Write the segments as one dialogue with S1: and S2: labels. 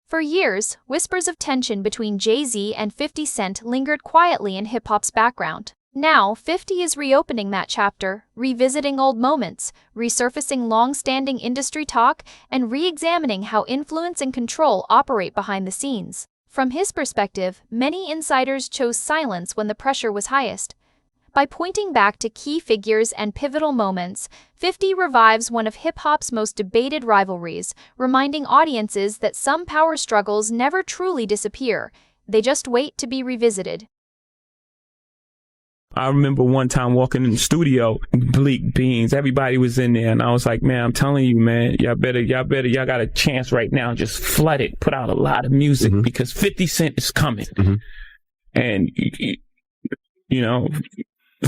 S1: For years, whispers of tension between Jay-Z and 50 Cent lingered quietly in hip-hop's background. Now, 50 is reopening that chapter, revisiting old moments, resurfacing long-standing industry talk, and re-examining how influence and control operate behind the scenes. From his perspective, many insiders chose silence when the pressure was highest. By pointing back to key figures and pivotal moments, 50 revives one of hip-hop's most debated rivalries, reminding audiences that some power struggles never truly disappear, they just wait to be revisited.
S2: I remember one time walking in the studio, Bleak Beans, everybody was in there, and I was like, man, I'm telling you, man, y'all got a chance right now, just flood it, put out a lot of music, because 50 Cent is coming. And, you know,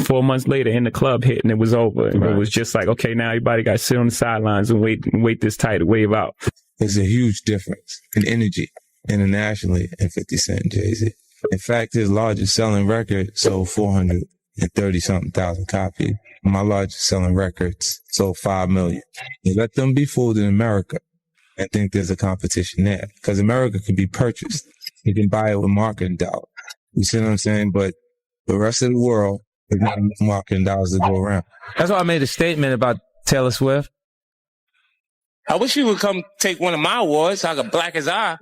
S2: 4 months later, in the club hit, and it was over. And it was just like, okay, now everybody got to sit on the sidelines and wait this tidal wave out.
S3: There's a huge difference in energy internationally in 50 Cent and Jay-Z. In fact, his largest selling record sold 430-something thousand copies. My largest selling records sold 5 million. You let them be fooled in America and think there's a competition there. Because America can be purchased. You can buy it with marketing dollars. You see what I'm saying? But the rest of the world, there's not enough marketing dollars to go around.
S4: That's why I made a statement about Taylor Swift.
S5: I wish you would come take one of my awards so I could black his eye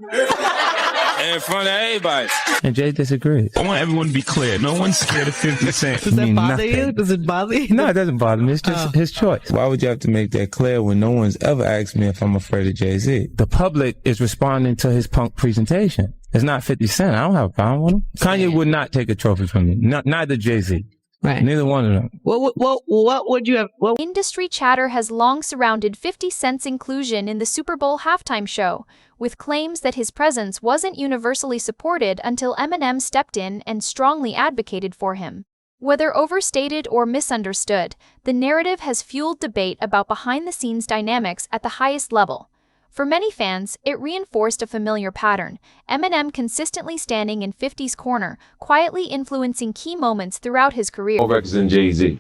S5: in front of everybody.
S4: And Jay disagrees.
S2: I want everyone to be clear. No one's scared of 50 Cent.
S6: Does that bother you? Does it bother you?
S4: No, it doesn't bother me. It's just his choice.
S3: Why would you have to make that clear when no one's ever asked me if I'm afraid of Jay-Z?
S4: The public is responding to his punk presentation. It's not 50 Cent. I don't have a problem with him. Kanye would not take a trophy from me. Neither Jay-Z.
S6: Right.
S4: Neither one of them.
S6: What would you have?
S1: Industry chatter has long surrounded 50 Cent's inclusion in the Super Bowl halftime show, with claims that his presence wasn't universally supported until Eminem stepped in and strongly advocated for him. Whether overstated or misunderstood, the narrative has fueled debate about behind-the-scenes dynamics at the highest level. For many fans, it reinforced a familiar pattern, Eminem consistently standing in 50's corner, quietly influencing key moments throughout his career.
S7: More records than Jay-Z.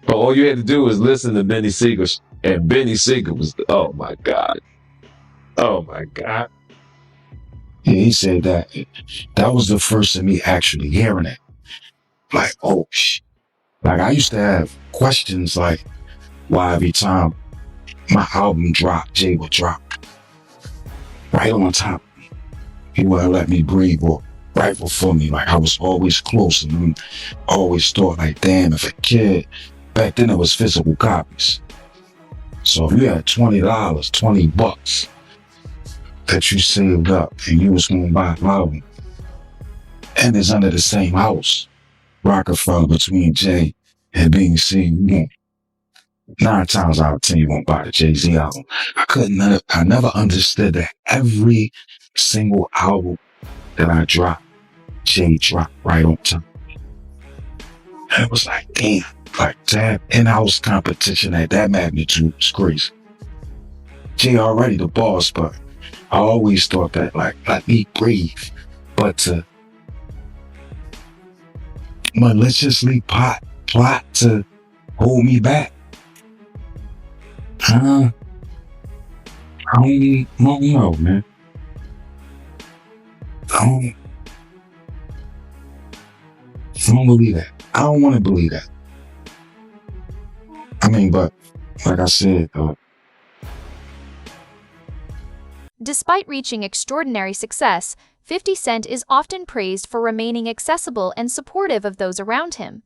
S7: But all you had to do was listen to Benny Siegel, and Benny Siegel was, oh my God. Oh my God.
S8: Yeah, he said that. That was the first of me actually hearing it. Like, oh, like I used to have questions like, why every time my album dropped, Jay would drop right on top of me. He wouldn't let me breathe or right before me. Like I was always close, and always thought like, damn, if a kid, back then it was physical copies. So if you had $20, $20 that you saved up and you was going to buy an album, and it's under the same house, Rockefeller, between Jay and being seen, 9 times out of 10 you won't buy the Jay-Z album. I never understood that every single album that I dropped, Jay dropped right on time. And it was like, damn, like that in-house competition at that magnitude is crazy. Jay already the boss, but I always thought that, like, let me breathe. But to maliciously plot to hold me back. I don't know, man. I don't believe that. I don't want to believe that. I mean, but like I said,
S1: Despite reaching extraordinary success, 50 Cent is often praised for remaining accessible and supportive of those around him.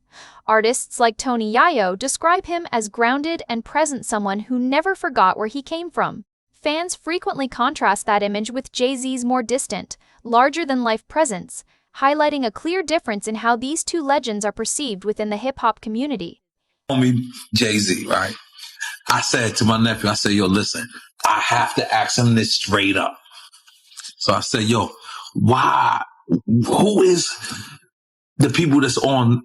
S1: Artists like Tony Yayo describe him as grounded and present, someone who never forgot where he came from. Fans frequently contrast that image with Jay-Z's more distant, larger-than-life presence, highlighting a clear difference in how these two legends are perceived within the hip-hop community.
S9: Me, Jay-Z, right? I said to my nephew, I said, yo, listen, I have to ask him this straight up. So I said, yo, why? Who is the people that's on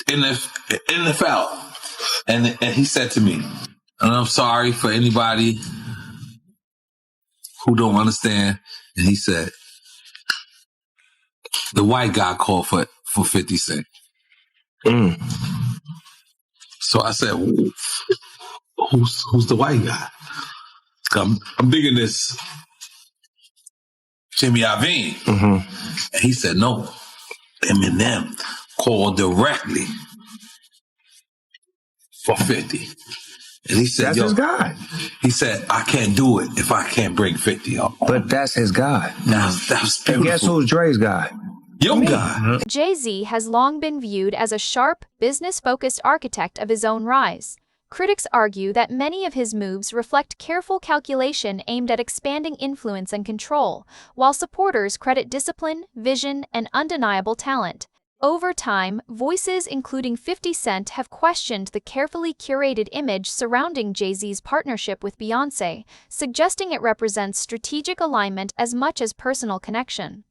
S9: in the NFL? And he said to me, and I'm sorry for anybody who don't understand. And he said, the white guy called for 50 Cent. So I said, who's the white guy? I'm digging this Jimmy Iovine. And he said, no, Eminem called directly for 50. And he said,
S10: that's his guy.
S9: He said, I can't do it if I can't bring 50 up.
S10: But that's his guy.
S9: That's beautiful.
S10: And guess who's Dre's guy?
S9: Your guy.
S1: Jay-Z has long been viewed as a sharp, business-focused architect of his own rise. Critics argue that many of his moves reflect careful calculation aimed at expanding influence and control, while supporters credit discipline, vision, and undeniable talent. Over time, voices including 50 Cent have questioned the carefully curated image surrounding Jay-Z's partnership with Beyoncé, suggesting it represents strategic alignment as much as personal connection.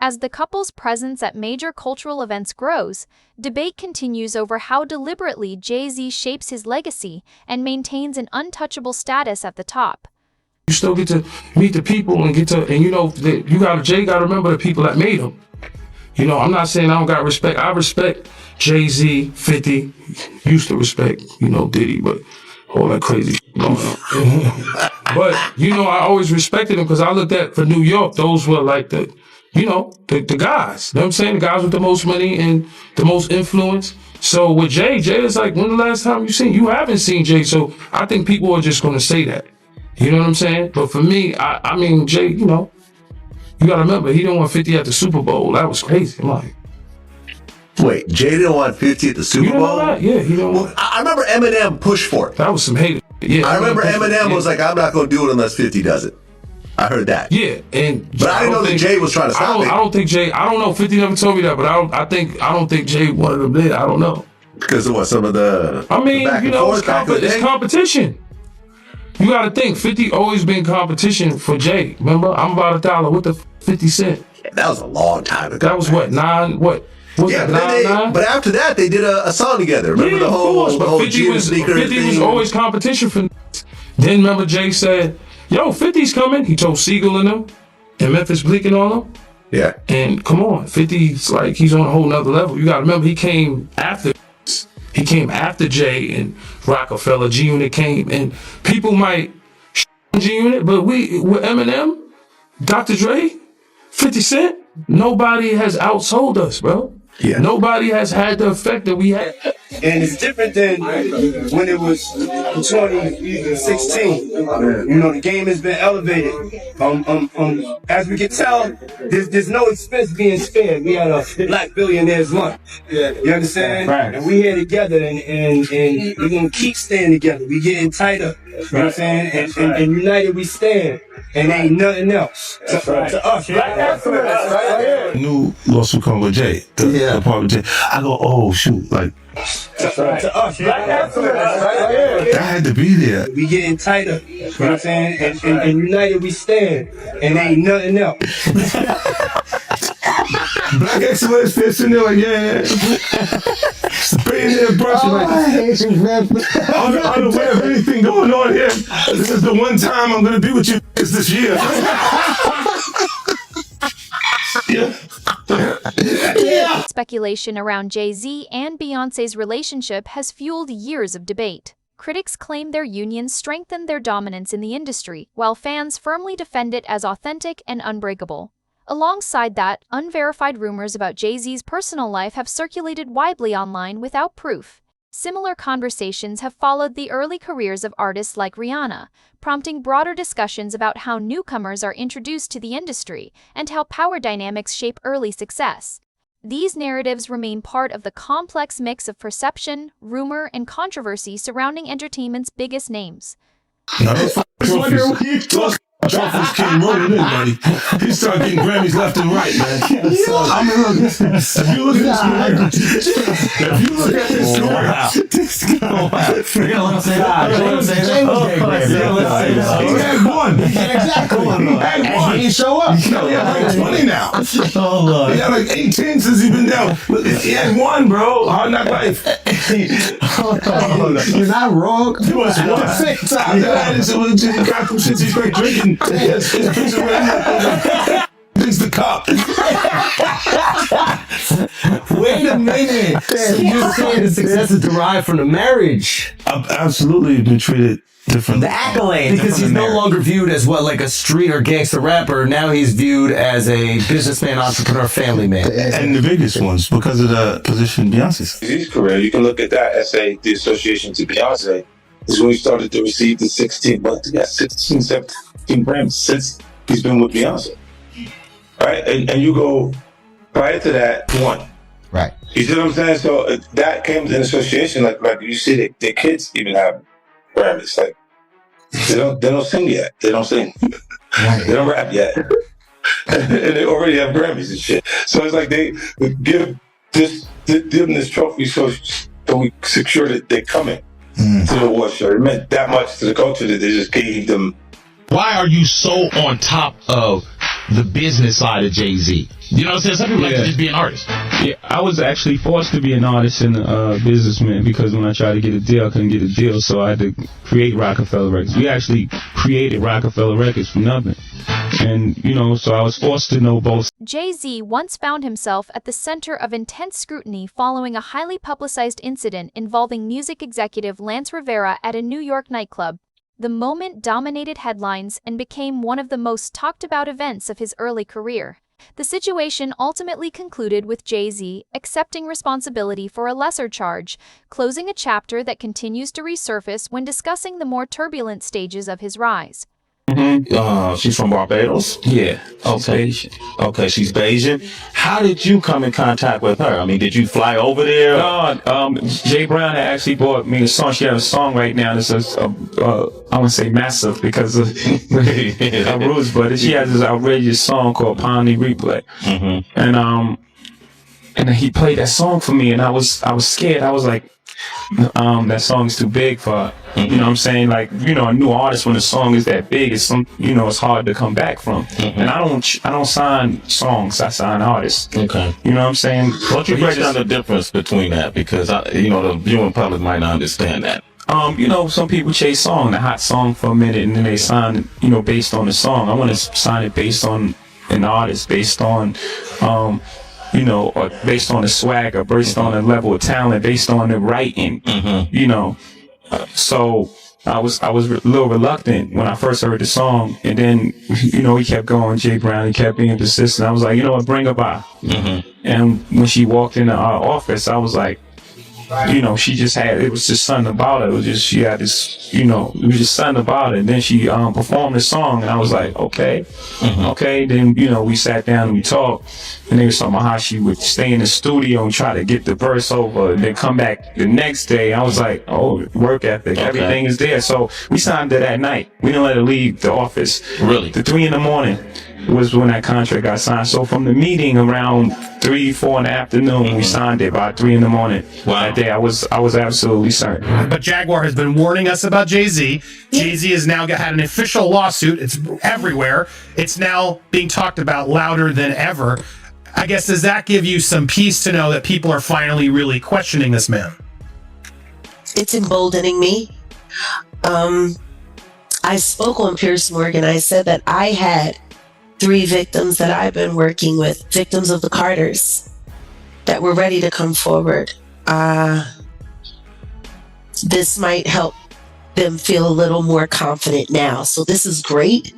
S1: As the couple's presence at major cultural events grows, debate continues over how deliberately Jay-Z shapes his legacy and maintains an untouchable status at the top.
S11: You still get to meet the people and Jay got to remember the people that made him. You know, I'm not saying I don't got respect. I respect Jay-Z, 50, used to respect, Diddy, but all that crazy going on. But, I always respected him because I looked at, for New York, those were like the guys. You know what I'm saying? The guys with the most money and the most influence. So with Jay is like, when the last time you haven't seen Jay. So I think people are just going to say that. You know what I'm saying? But for me, I mean, Jay, you got to remember, he didn't want 50 at the Super Bowl. That was crazy. I'm like,
S12: wait, Jay didn't want 50 at the Super Bowl?
S11: That? Yeah, he didn't want.
S12: I remember Eminem pushed for it.
S11: That was some hate. Yeah,
S12: I remember Eminem was like, I'm not going to do it unless 50 does it. I heard that.
S11: Yeah,
S12: but I didn't know that Jay was trying to stop it.
S11: I don't think Jay. I don't know. 50 never told me that, but I don't think Jay wanted him there. I don't know.
S12: Because of what? Some of the.
S11: I mean, it's competition. You got to think. 50 always been competition for Jay. Remember, I'm about $1 with the 50 Cent.
S12: Yeah, that was a long time ago.
S11: That was what 9. What?
S12: But after that, they did a song together. Remember the whole
S11: 50 was always competition for. Then remember Jay said, yo, 50's coming. He told Siegel and them, and Memphis Bleak and all them.
S12: Yeah.
S11: And come on, 50's like, he's on a whole nother level. You got to remember, he came after Jay and Rockefeller. G-Unit came, and people might G-Unit, but with Eminem, Dr. Dre, 50 Cent, nobody has outsold us, bro.
S12: Yeah.
S11: Nobody has had the effect that we had.
S13: And it's different than when it was 2016. The game has been elevated. As we can tell, there's no expense being spared. We had a Black Billionaires Lunch. You understand? Right. And we here together, and we're gonna keep staying together. We getting tighter. You know what I'm saying? And united we stand. And ain't nothing else to us.
S12: New lawsuit come with Jay. The apartment Jay. I go, oh shoot, like
S13: to us.
S12: that had to be there.
S13: We getting tighter. You know what I'm saying? And united we stand. And ain't nothing else.
S12: Black excellence fits in there like, yeah. Spraying there, brushing like, I hate you, man. Unaware of anything going on here. This is the one time I'm gonna be with you this year.
S1: Yeah. Speculation around Jay-Z and Beyoncé's relationship has fueled years of debate. Critics claim their union strengthened their dominance in the industry, while fans firmly defend it as authentic and unbreakable. Alongside that, unverified rumors about Jay-Z's personal life have circulated widely online without proof. Similar conversations have followed the early careers of artists like Rihanna, prompting broader discussions about how newcomers are introduced to the industry and how power dynamics shape early success. These narratives remain part of the complex mix of perception, rumor, and controversy surrounding entertainment's biggest names.
S12: Trophies came rolling in, buddy. He started getting Grammys left and right, man. I mean, look, if you look at this story, he had one. Exactly. He had one. He didn't show up. He had like 20 now. Oh, Lord. He had like 18 since he's been down. He had one, bro. Hard Knock Life.
S10: You're not wrong.
S12: He was 6 times. He got some shit he's straight drinking. Yes, it's the cop.
S10: Wait a minute. You're saying the success is derived from the marriage.
S12: I've absolutely been treated different.
S14: The accolades.
S12: Because he's no longer viewed as like a street or gangster rapper. Now he's viewed as a businessman, entrepreneur, family man. And the biggest ones because of the position Beyonce's.
S3: His career, you can look at that as the association to Beyonce is when he started to receive the 16 Grammys since he's been with Beyonce. Right? And you go prior to that, one.
S14: Right.
S3: You see what I'm saying? So that came in association, like you see their kids even have Grammys. Like they don't sing yet. They don't sing. Right. They don't rap yet. And they already have Grammys and shit. So it's like they give them this trophy so we secure that they're coming to the award show. It meant that much to the culture that they just gave them.
S15: Why are you so on top of the business side of Jay-Z? You know what I'm saying? Some people like to just be an artist.
S2: Yeah, I was actually forced to be an artist and a businessman because when I tried to get a deal, I couldn't get a deal, so I had to create Rockefeller Records. We actually created Rockefeller Records from nothing. And, so I was forced to know both.
S1: Jay-Z once found himself at the center of intense scrutiny following a highly publicized incident involving music executive Lance Rivera at a New York nightclub. The moment dominated headlines and became one of the most talked about events of his early career. The situation ultimately concluded with Jay-Z accepting responsibility for a lesser charge, closing a chapter that continues to resurface when discussing the more turbulent stages of his rise.
S14: She's from Barbados?
S2: Yeah.
S14: Okay. Okay, she's Bayesian. How did you come in contact with her? I mean, did you fly over there?
S2: Jay Brown had actually bought me a song. She had a song right now that's I wouldn't say massive because of her roots, but she has this outrageous song called Pound Replay. And he played that song for me, and I was scared. I was like, that song's too big for her. You know what I'm saying? Like, a new artist, when the song is that big, it's it's hard to come back from. And I don't sign songs, I sign artists.
S14: Okay.
S2: You know what I'm saying?
S14: Why don't you break down the difference between that? Because the viewing public might not understand that.
S2: Some people chase the hot song for a minute, and then they sign based on the song. I want to sign it based on an artist, based on or based on the swagger, based on the level of talent, based on the writing, so I was a little reluctant when I first heard the song, and then, he kept going, Jay Brown, he kept being persistent. I was like, bring her by. And when she walked into our office, I was like, she just it was just something about it. It was just, she had this, it was just something about it. And then she performed the song, and I was like, okay. Then, we sat down and we talked, and they were talking about how she would stay in the studio and try to get the verse over, and then come back the next day. I was like, oh, work ethic, everything is there. So we signed it that night. We didn't let her leave the office.
S14: Really?
S2: To 3 a.m. was when that contract got signed. So from the meeting around 3, 4 in the afternoon, we signed it by 3 a.m. Wow. That day, I was absolutely certain.
S16: But Jaguar has been warning us about Jay-Z. Jay-Z has now had an official lawsuit. It's everywhere. It's now being talked about louder than ever. I guess, does that give you some peace to know that people are finally really questioning this man?
S17: It's emboldening me. I spoke on Piers Morgan. I said that I had 3 victims that I've been working with, victims of the Carters, that were ready to come forward. This might help them feel a little more confident now. So this is great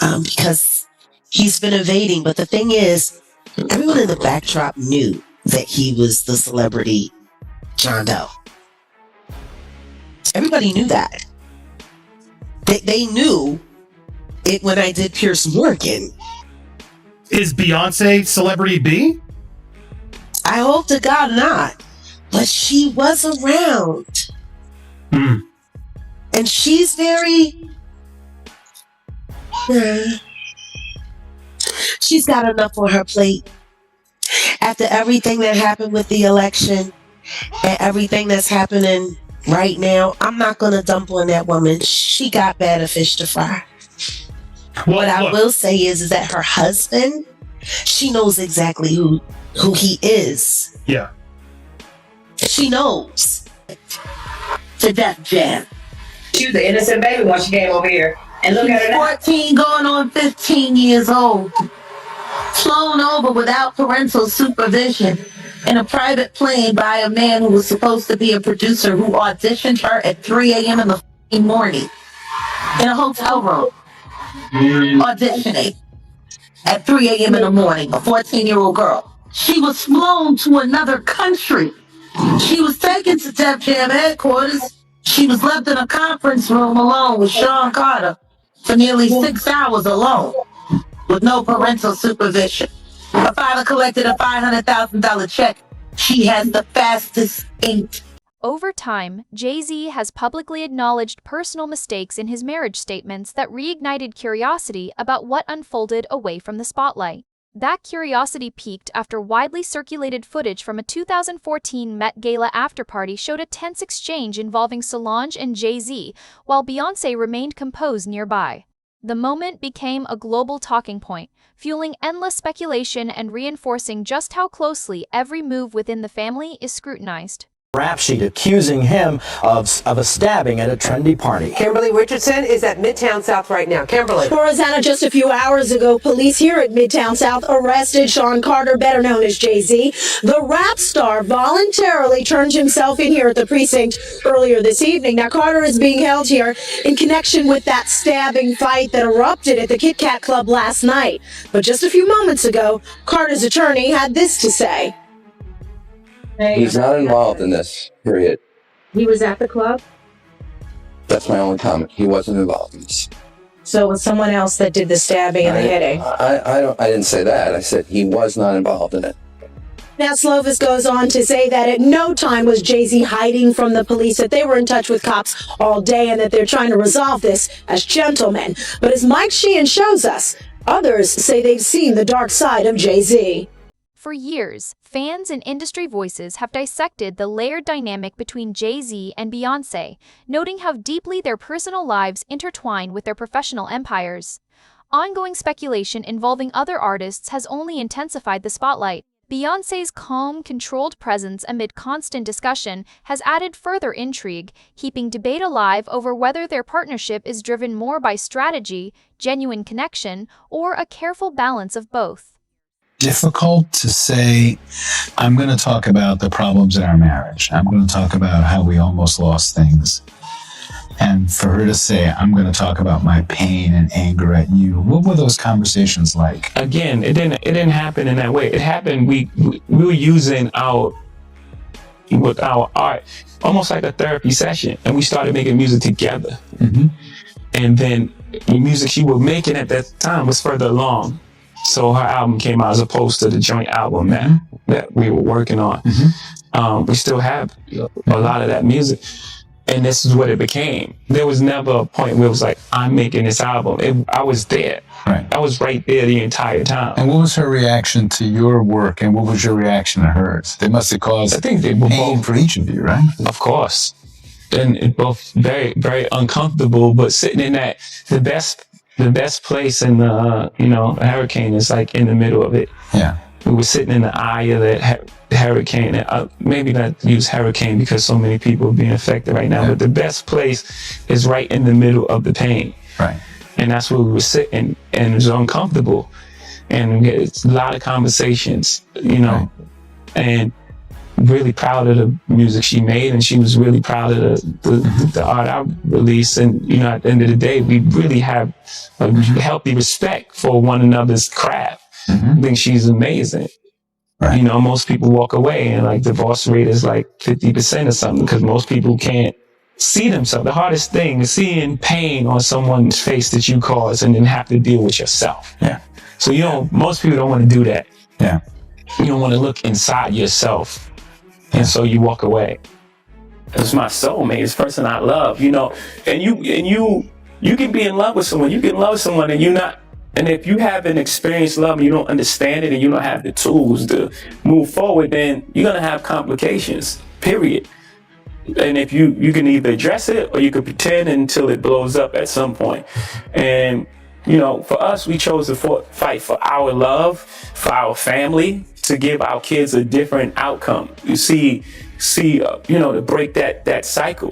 S17: because he's been evading. But the thing is, everyone in the backdrop knew that he was the celebrity John Doe. Everybody knew that. They knew it when I did Piers Morgan.
S16: Is Beyonce celebrity B?
S17: I hope to God not. But she was around. And she's very... she's got enough on her plate. After everything that happened with the election and everything that's happening right now, I'm not going to dump on that woman. She got better fish to fry. What I will say is that her husband, she knows exactly who he is.
S16: Yeah.
S17: She knows. To Def Jam.
S18: She was an innocent baby when she came over here. And look at her now.
S19: 14 going on 15 years old. Flown over without parental supervision in a private plane by a man who was supposed to be a producer who auditioned her at 3 a.m. in the morning in a hotel room auditioning at 3 a.m. in the morning, a 14-year-old girl. She was flown to another country. She was taken to Def Jam headquarters. She was left in a conference room alone with Sean Carter for nearly 6 hours alone with no parental supervision. Her father collected a $500,000 check. She has the fastest ink.
S1: Over time, Jay-Z has publicly acknowledged personal mistakes in his marriage statements that reignited curiosity about what unfolded away from the spotlight. That curiosity peaked after widely circulated footage from a 2014 Met Gala afterparty showed a tense exchange involving Solange and Jay-Z, while Beyoncé remained composed nearby. The moment became a global talking point, fueling endless speculation and reinforcing just how closely every move within the family is scrutinized.
S20: Rap sheet accusing him of a stabbing at a trendy party.
S21: Kimberly Richardson is at Midtown South right now. Kimberly.
S22: Rosanna, just a few hours ago, police here at Midtown South arrested Sean Carter, better known as Jay-Z. The rap star voluntarily turned himself in here at the precinct earlier this evening. Now, Carter is being held here in connection with that stabbing fight that erupted at the Kit Kat Club last night. But just a few moments ago, Carter's attorney had this to say.
S23: He's not involved in this, period.
S22: He was at the club?
S23: That's my only comment. He wasn't involved in this.
S22: So it was someone else that did the stabbing and the hitting?
S23: I didn't say that. I said he was not involved in it.
S22: Now, Slovis goes on to say that at no time was Jay-Z hiding from the police, that they were in touch with cops all day and that they're trying to resolve this as gentlemen. But as Mike Sheehan shows us, others say they've seen the dark side of Jay-Z.
S1: For years, fans and industry voices have dissected the layered dynamic between Jay-Z and Beyoncé, noting how deeply their personal lives intertwine with their professional empires. Ongoing speculation involving other artists has only intensified the spotlight. Beyoncé's calm, controlled presence amid constant discussion has added further intrigue, keeping debate alive over whether their partnership is driven more by strategy, genuine connection, or a careful balance of both.
S24: Difficult to say, I'm going to talk about the problems in our marriage. I'm going to talk about how we almost lost things. And for her to say, I'm going to talk about my pain and anger at you. What were those conversations like?
S2: Again, it didn't happen in that way. It happened, we were using our art almost like a therapy session. And we started making music together.
S24: Mm-hmm.
S2: And then the music she was making at that time was further along. So her album came out as opposed to the joint album that we were working on.
S24: Mm-hmm.
S2: We still have a lot of that music. And this is what it became. There was never a point where it was like, I'm making this album. I was there.
S24: Right.
S2: I was right there the entire time.
S24: And what was her reaction to your work and what was your reaction to hers? They must have caused pain for each of you, right?
S2: Of course. And it both very, very uncomfortable, but sitting in that, the best place in the, a hurricane is like in the middle of it.
S24: Yeah.
S2: We were sitting in the eye of that hurricane. Maybe not use hurricane because so many people are being affected right now, but the best place is right in the middle of the pain.
S24: Right.
S2: And that's where we were sitting, and it was uncomfortable. And it's a lot of conversations, and really proud of the music she made, and she was really proud of the art I released. And, at the end of the day, we really have a healthy respect for one another's craft. I think she's amazing.
S24: Right.
S2: Most people walk away and like divorce rate is like 50% or something because most people can't see themselves. The hardest thing is seeing pain on someone's face that you caused and then have to deal with yourself.
S24: Yeah.
S2: So most people don't want to do that.
S24: Yeah.
S2: You don't want to look inside yourself. And so you walk away. It's my soulmate, it's the person I love, and you can be in love with someone. You can love someone and you're not. And if you haven't experienced love and you don't understand it and you don't have the tools to move forward, then you're going to have complications, period. And if you can either address it or you can pretend until it blows up at some point. And, for us, we chose to fight for our love, for our family, to give our kids a different outcome. You see, to break that cycle.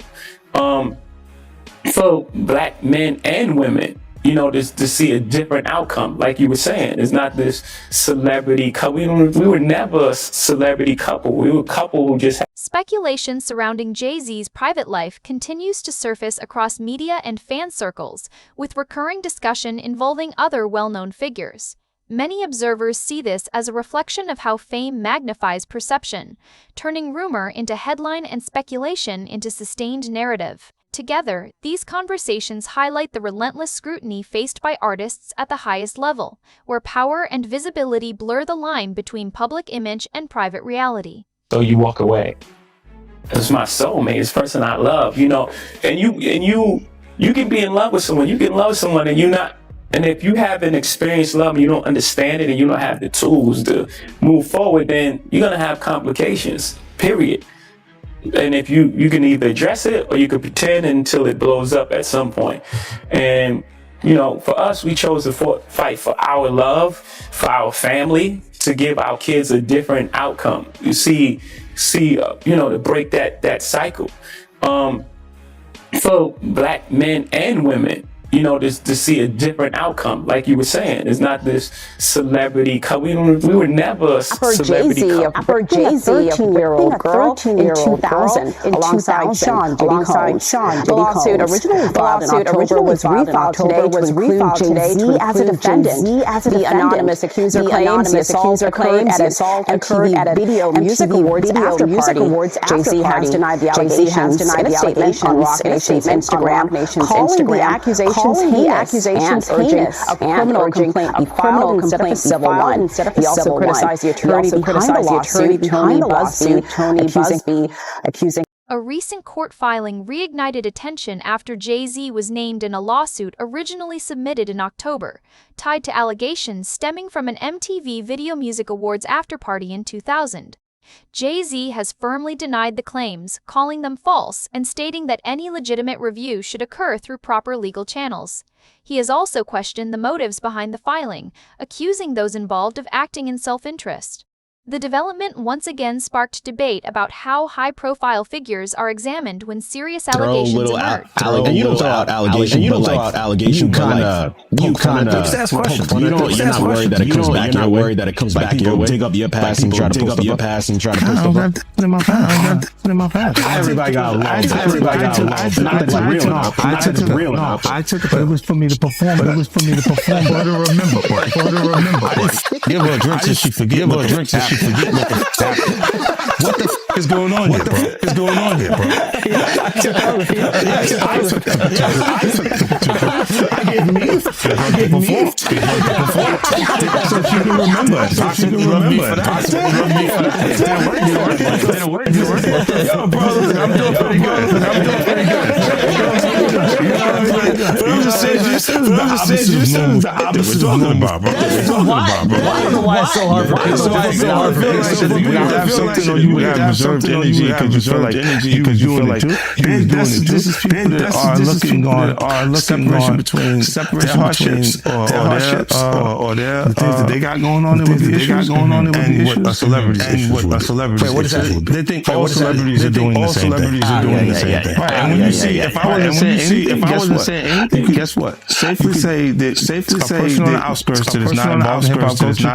S2: For Black men and women, you know, to see a different outcome. Like you were saying, it's not this celebrity couple. We were never a celebrity couple. We were a couple who just had.
S1: Speculation surrounding Jay-Z's private life continues to surface across media and fan circles, with recurring discussion involving other well-known figures. Many observers see this as a reflection of how fame magnifies perception, turning rumor into headline and speculation into sustained narrative. Together, these conversations highlight the relentless scrutiny faced by artists at the highest level, where power and visibility blur the line between public image and private reality.
S2: So you walk away. It's my soulmate, it's the person I love, you know. And you can be in love with someone. You can love someone and you're not. And if you haven't experienced love and you don't understand it and you don't have the tools to move forward, then you're gonna have complications. Period. And if you can either address it or you can pretend until it blows up at some point. And you know, for us, we chose to fight for our love, for our family, to give our kids a different outcome. You see, you know, to break that cycle. For Black men and women, you know, to see a different outcome. Like you were saying, it's not this celebrity couple. We were never a celebrity couple.
S4: I heard Jay-Z, a 13-year-old girl in 2000, alongside Sean Diddy Combs. The lawsuit originally filed in October was refiled today to include as a defendant. The anonymous accuser claims the assault occurred at a Video Music Awards after party. Jay-Z has denied the allegations in a statement on Rock Nation's Instagram, calling the accusations heinous and urging a criminal complaint be filed instead of a civil one. He also criticized the attorney behind the lawsuit, Tony Busby, accusing.
S1: A recent court filing reignited attention after Jay-Z was named in a lawsuit originally submitted in October, tied to allegations stemming from an MTV Video Music Awards afterparty in 2000. Jay-Z has firmly denied the claims, calling them false and stating that any legitimate review should occur through proper legal channels. He has also questioned the motives behind the filing, accusing those involved of acting in self-interest. The development once again sparked debate about how high-profile figures are examined when serious allegations emerge.
S15: And you don't throw out allegations, but like you kind of just ask questions. You're not worried that it comes back. You're not worried that it comes back. You'll dig up your past and try to post your past and try to post
S12: in my past.
S15: Everybody got lost. Everybody got lost. Not that it's real enough. Not that it's real enough.
S12: I took it, but it was for me to perform. For her to remember. Give her a drink so she forget. What the f is going on here, bro? What's going on here, bro? I took the picture. I gave me so she can remember. Yo, bro, I'm doing pretty good. I'm just saying, the opposite of talking about, bro.
S15: I don't know why it's so hard for people.
S12: You would have something, or you would have reserved energy because you feel like this is people that are looking on separation between their hardships or their the things that they got going on, and what a celebrity's issues would be. They think all celebrities are doing the same thing. Right, and when you see, if I wasn't saying anything, guess what? Safely say that person on the outskirts that is not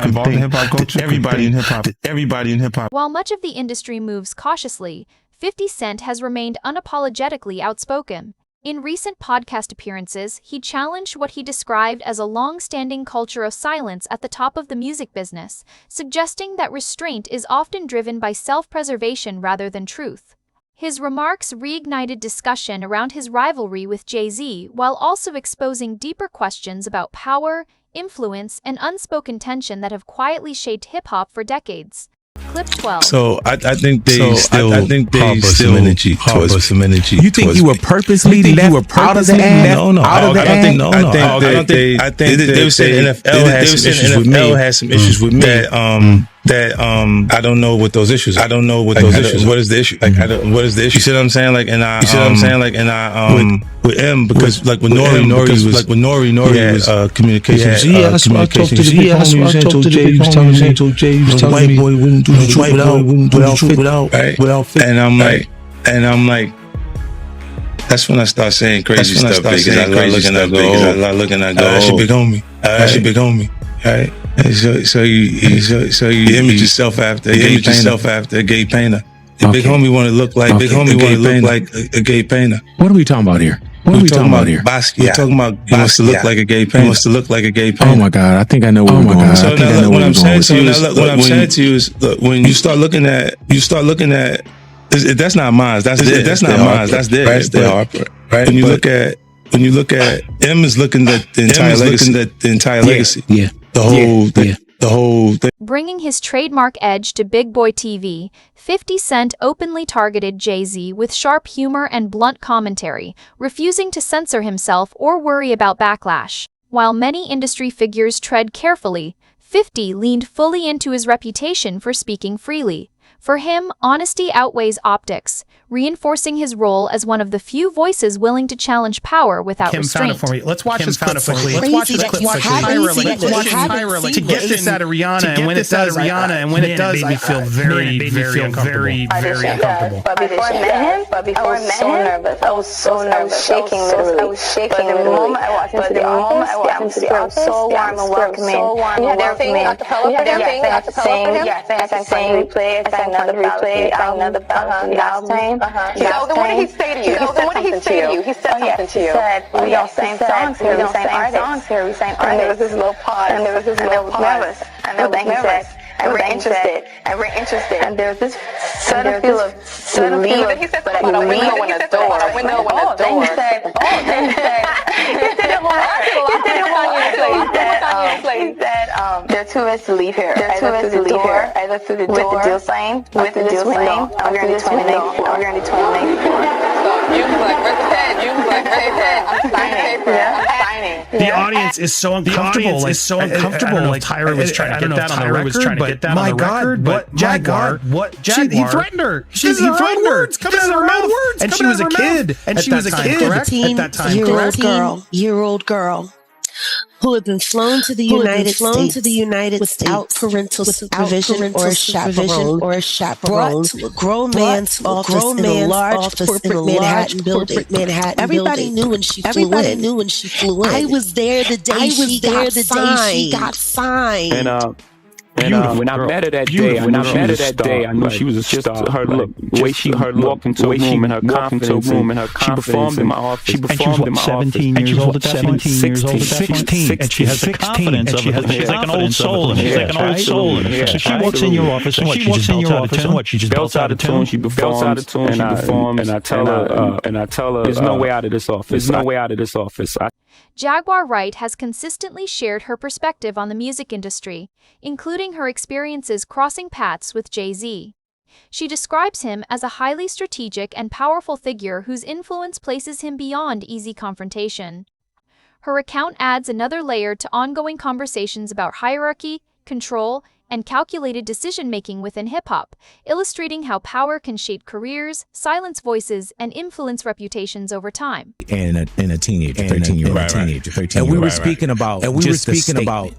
S12: involved in hip hop culture, everybody in hip hop.
S1: While much of the industry moves cautiously, 50 Cent has remained unapologetically outspoken. In recent podcast appearances, he challenged what he described as a long-standing culture of silence at the top of the music business, suggesting that restraint is often driven by self-preservation rather than truth. His remarks reignited discussion around his rivalry with Jay-Z, while also exposing deeper questions about power, influence, and unspoken tension that have quietly shaped hip-hop for decades. Clip 12.
S12: So I think they still harbor some energy.
S5: You think you were purposely left out of the ad?
S12: No. I think they were saying NFL has some issues with me. That I don't know what those issues. What is the issue? What is the issue? You see what I'm saying? With M, because like with Nori was communications. I talked to Jay. He was telling me white boy wouldn't do the truth without fit. And I'm like,
S3: That's when I start saying crazy stuff because I start looking at that shit big homie. That shit big homie. Right? So you image yourself after a gay painter. The big homie want to look like a gay painter.
S5: What are we talking about here? What are we talking about here?
S3: We're talking about he wants to look like a gay painter. He wants to look like a gay painter.
S5: Oh my God, I think I know where we're going.
S3: So now what I'm saying to you is when you start looking at that's not mine. That's mine. That's theirs. Right? When you look at M is looking at the entire legacy.
S5: Yeah.
S3: The whole thing.
S1: Bringing his trademark edge to Big Boy TV, 50 Cent openly targeted Jay-Z with sharp humor and blunt commentary, refusing to censor himself or worry about backlash. While many industry figures tread carefully, 50 leaned fully into his reputation for speaking freely. For him, honesty outweighs optics, reinforcing his role as one of the few voices willing to challenge power without restraint.
S16: Found it for me. Let's watch this clip quickly. Let's watch this clip quickly. To get this out of Rihanna, and when it does, it made me feel very, very uncomfortable.
S6: But before I met him, I was so nervous, shaking literally. But the moment I walked into the office, I was so warm and welcoming. They're saying acapella for him? Yes, I sang replay, I sang another replay, another last time. So then what did he say to you? He said something to you. He said, we don't sing songs here, we sang artists. And there was this little pause, and I was nervous. And then he said, I'm very interested. And there was this sudden feel of relief. He said something about a window and a door. Then he said, there are 2 ways to leave here. Either through the door, with the deal sign, with the deal window. I'm going to do 2024. So you was like, where's the pen? You was like, where's the pen? I'm signing paper. I'm signing.
S16: The audience is so uncomfortable. I don't know if Tyra was trying to get that on the record, but my God, what Jaguar? He threatened her. He threatened her. It's coming out of her mouth. And she was a kid. And she was a kid at that time.
S17: 13-year-old girl who had been flown to the United States without parental supervision or a chaperone, brought to a grown man's office in a large corporate Manhattan building. Everybody knew when she flew in. I was there the day she got signed.
S2: And when I met her that day, I knew she was a star. Her look, the way she walked into a room and her confidence, she performed in my office. She performed in my office.
S7: 17 years old at that point. 16. And she has the confidence of it. She's like an old soul. So she walks in your office and she just belts out of tune. She performs and I tell her, there's no way out of this office.
S1: Jaguar Wright has consistently shared her perspective on the music industry, including her experiences crossing paths with Jay-Z. She describes him as a highly strategic and powerful figure whose influence places him beyond easy confrontation. Her account adds another layer to ongoing conversations about hierarchy, control, and calculated decision-making within hip-hop, illustrating how power can shape careers, silence voices, and influence reputations over time.
S5: And a teenager, 13-year-old. And we were speaking about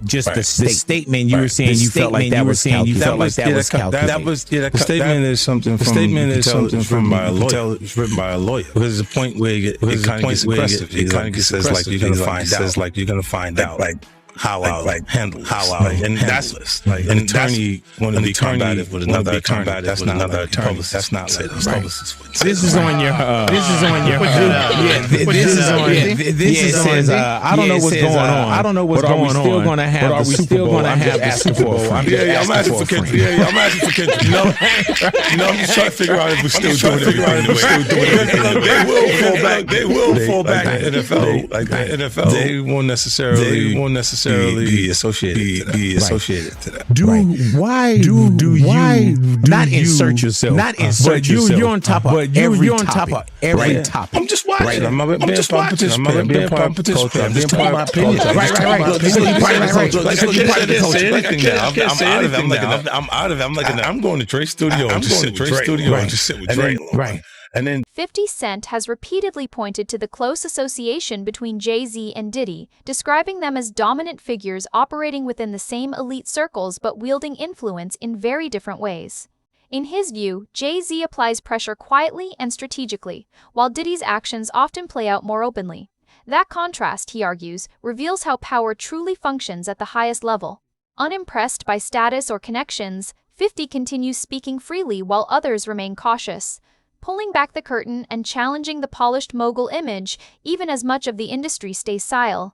S5: just the statement. You were saying you felt like that was calculated.
S3: The statement is something from by a lawyer. It's written by a lawyer. Because there's a point where it kind of gets aggressive. It kind of gets says you're gonna find out how I'll handle this. And that's like an attorney want to be combative with another attorney. That's not another attorney. That's not what publicist.
S5: This is on your. This says I don't know what's going on. But are we still going to have the Super Bowl? I'm just asking for a friend.
S3: I'm asking for Kendrick. I'm asking for Kendrick. You know, I'm just trying to figure out if we're still doing it. They will fall back in the NFL. Like the NFL, they won't necessarily be associated to that.
S5: Why do you not insert yourself? You're on top of every topic.
S3: I'm just watching. I'm just watching. I'm being part of the culture. I'm just telling my opinion.
S5: Right.
S3: I can't say anything now. I'm out of it. I'm going to Dre's studio. I'm just sit with Dre.
S5: Right.
S3: And then
S1: 50 Cent has repeatedly pointed to the close association between Jay-Z and Diddy, describing them as dominant figures operating within the same elite circles but wielding influence in very different ways. In his view, Jay-Z applies pressure quietly and strategically, while Diddy's actions often play out more openly. That contrast, he argues, reveals how power truly functions at the highest level. Unimpressed by status or connections, 50 continues speaking freely while others remain cautious, pulling back the curtain and challenging the polished mogul image even as much of the industry stays silent.